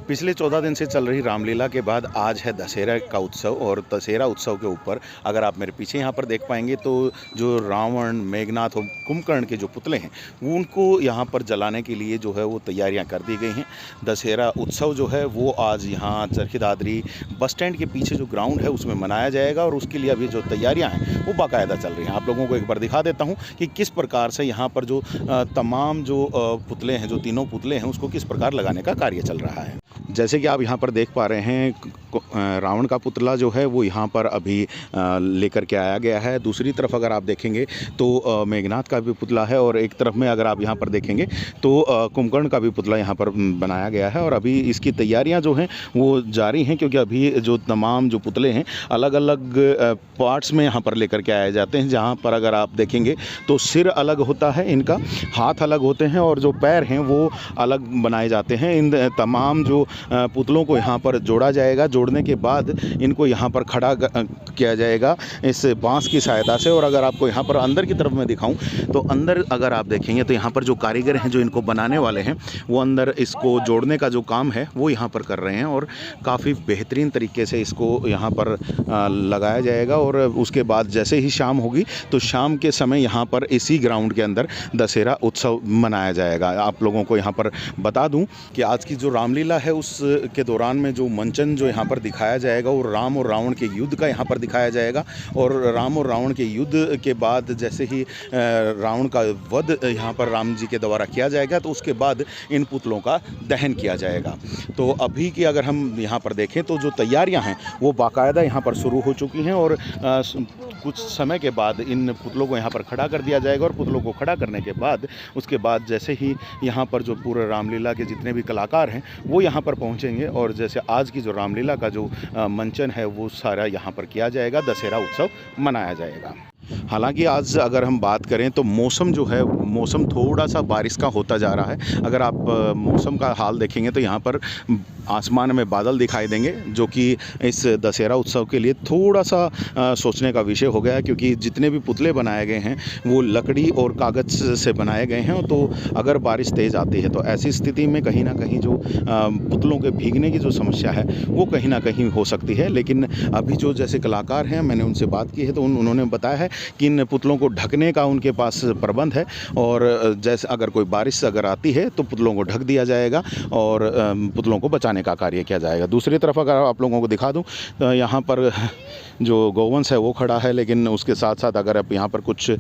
पिछले 14 दिन से चल रही रामलीला के बाद आज है दशहरा का उत्सव। और दशहरा उत्सव के ऊपर अगर आप मेरे पीछे यहाँ पर देख पाएंगे तो जो रावण, मेघनाथ और कुंभकर्ण के जो पुतले हैं वो उनको यहाँ पर जलाने के लिए जो है वो तैयारियाँ कर दी गई हैं। दशहरा उत्सव जो है वो आज यहाँ चरखी दादरी बस स्टैंड के पीछे जो ग्राउंड है उसमें मनाया जाएगा और उसके लिए अभी जो तैयारियाँ हैं वो बाकायदा चल रही हैं। आप लोगों को एक बार दिखा देता हूँ कि किस प्रकार से यहाँ पर जो तमाम जो पुतले हैं, जो तीनों पुतले हैं, उसको किस प्रकार लगाने का कार्य चल रहा है। जैसे कि आप यहाँ पर देख पा रहे हैं, रावण का पुतला जो है वो यहाँ पर अभी लेकर के आया गया है। दूसरी तरफ अगर आप देखेंगे तो मेघनाथ का भी पुतला है और एक तरफ में अगर आप यहाँ पर देखेंगे तो कुंभकर्ण का भी पुतला यहाँ पर बनाया गया है। और अभी इसकी तैयारियाँ जो हैं वो जारी हैं, क्योंकि अभी जो तमाम जो पुतले हैं अलग अलग पार्ट्स में यहाँ पर लेकर के आए जाते हैं। जहाँ पर अगर आप देखेंगे तो सिर अलग होता है, इनका हाथ अलग होते हैं और जो पैर हैं वो अलग बनाए जाते हैं। इन तमाम जो पुतलों को यहाँ पर जोड़ा जाएगा। जोड़ने के बाद इनको यहाँ पर खड़ा किया जाएगा इस बांस की सहायता से। और अगर आपको यहाँ पर अंदर की तरफ मैं दिखाऊं तो अंदर अगर आप देखेंगे तो यहाँ पर जो कारीगर हैं जो इनको बनाने वाले हैं वो अंदर इसको जोड़ने का जो काम है वो यहाँ पर कर रहे हैं और काफ़ी बेहतरीन तरीके से इसको यहाँ पर लगाया जाएगा। और उसके बाद जैसे ही शाम होगी तो शाम के समय यहाँ पर इसी ग्राउंड के अंदर दशहरा उत्सव मनाया जाएगा। आप लोगों को यहाँ पर बता दूँ कि आज की जो रामलीला है उस के दौरान में जो मंचन जो यहाँ पर दिखाया जाएगा वो राम और रावण के युद्ध का यहाँ पर दिखाया जाएगा। और राम और रावण के युद्ध के बाद जैसे ही रावण का वध यहाँ पर राम जी के द्वारा किया जाएगा तो उसके बाद इन पुतलों का दहन किया जाएगा। तो अभी की अगर हम यहाँ पर देखें तो जो तैयारियाँ हैं वो बाकायदा यहाँ पर शुरू हो चुकी हैं और कुछ समय के बाद इन पुतलों को यहाँ पर खड़ा कर दिया जाएगा। और पुतलों को खड़ा करने के बाद उसके बाद जैसे ही यहाँ पर जो पूरे रामलीला के जितने भी कलाकार हैं वो यहाँ पर पहुँचेंगे और जैसे आज की जो रामलीला का जो मंचन है वो सारा यहाँ पर किया जाएगा, दशहरा उत्सव मनाया जाएगा। हालांकि आज अगर हम बात करें तो मौसम जो है मौसम थोड़ा सा बारिश का होता जा रहा है। अगर आप मौसम का हाल देखेंगे तो यहाँ पर आसमान में बादल दिखाई देंगे, जो कि इस दशहरा उत्सव के लिए थोड़ा सा सोचने का विषय हो गया है, क्योंकि जितने भी पुतले बनाए गए हैं वो लकड़ी और कागज़ से बनाए गए हैं। तो अगर बारिश तेज़ आती है तो ऐसी स्थिति में कहीं ना कहीं जो पुतलों के भीगने की जो समस्या है वो कहीं ना कहीं हो सकती है। लेकिन अभी जो जैसे कलाकार हैं, मैंने उनसे बात की है तो उन्होंने बताया है कि इन पुतलों को ढकने का उनके पास प्रबंध है और जैसे अगर कोई बारिश अगर आती है तो पुतलों को ढक दिया जाएगा और पुतलों को बचाने का कार्य किया जाएगा। दूसरी तरफ अगर आप लोगों को दिखा दूं तो यहाँ पर जो गौवंश है वो खड़ा है, लेकिन उसके साथ साथ अगर आप यहाँ पर कुछ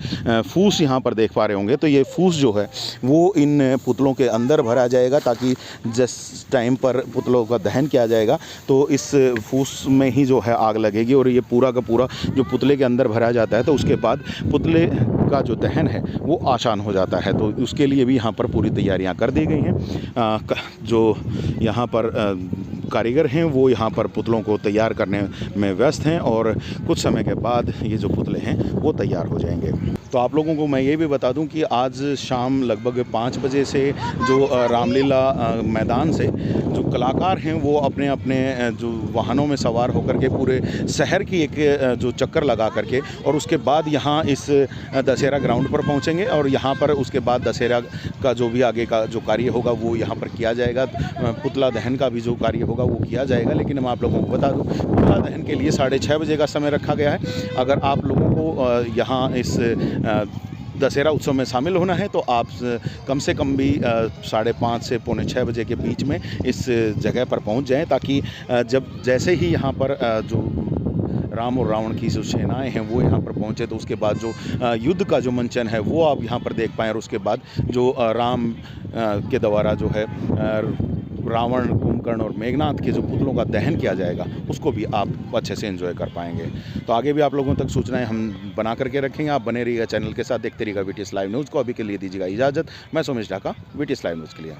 फूस यहाँ पर देख पा रहे होंगे तो ये फूस जो है वो इन पुतलों के अंदर भरा जाएगा, ताकि जिस टाइम पर पुतलों का दहन किया जाएगा तो इस फूस में ही जो है आग लगेगी और ये पूरा का पूरा जो पुतले के अंदर भरा जाता है तो उसके बाद पुतले का जो दहन है वो आसान हो जाता है। तो उसके लिए भी यहाँ पर पूरी तैयारियाँ कर दी गई हैं। जो यहाँ पर कारीगर हैं वो यहाँ पर पुतलों को तैयार करने में व्यस्त हैं और कुछ समय के बाद ये जो पुतले हैं वो तैयार हो जाएंगे। तो आप लोगों को मैं ये भी बता दूं कि आज शाम लगभग 5 बजे से जो रामलीला मैदान से जो कलाकार हैं वो अपने अपने जो वाहनों में सवार होकर के पूरे शहर की एक जो चक्कर लगा करके और उसके बाद यहाँ इस दशहरा ग्राउंड पर पहुँचेंगे और यहाँ पर उसके बाद दशहरा का जो भी आगे का जो कार्य होगा वो यहाँ पर किया जाएगा। पुतला दहन का भी जो कार्य होगा वो किया जाएगा। लेकिन मैं आप लोगों को बता दूं पुतला दहन के लिए 6:30 बजे का समय रखा गया है। अगर आप लोगों को यहाँ इस दशहरा उत्सव में शामिल होना है तो आप कम से कम भी 5:30 से 5:45 बजे के बीच में इस जगह पर पहुंच जाएं, ताकि जब जैसे ही यहाँ पर जो राम और रावण की जो सेनाएं हैं वो यहाँ पर पहुँचे तो उसके बाद जो युद्ध का जो मंचन है वो आप यहाँ पर देख पाएँ। और उसके बाद जो राम के द्वारा जो है रावण, कुंभकर्ण और मेघनाथ के जो पुतलों का दहन किया जाएगा उसको भी आप अच्छे से एंजॉय कर पाएंगे। तो आगे भी आप लोगों तक सूचनाएं हम बना करके रखेंगे। आप बने रहिएगा चैनल के साथ, देखते रहिएगा VTS लाइव न्यूज़ को। अभी के लिए दीजिएगा इजाज़त। मैं Somesh Dhaka, VTS live news के लिए।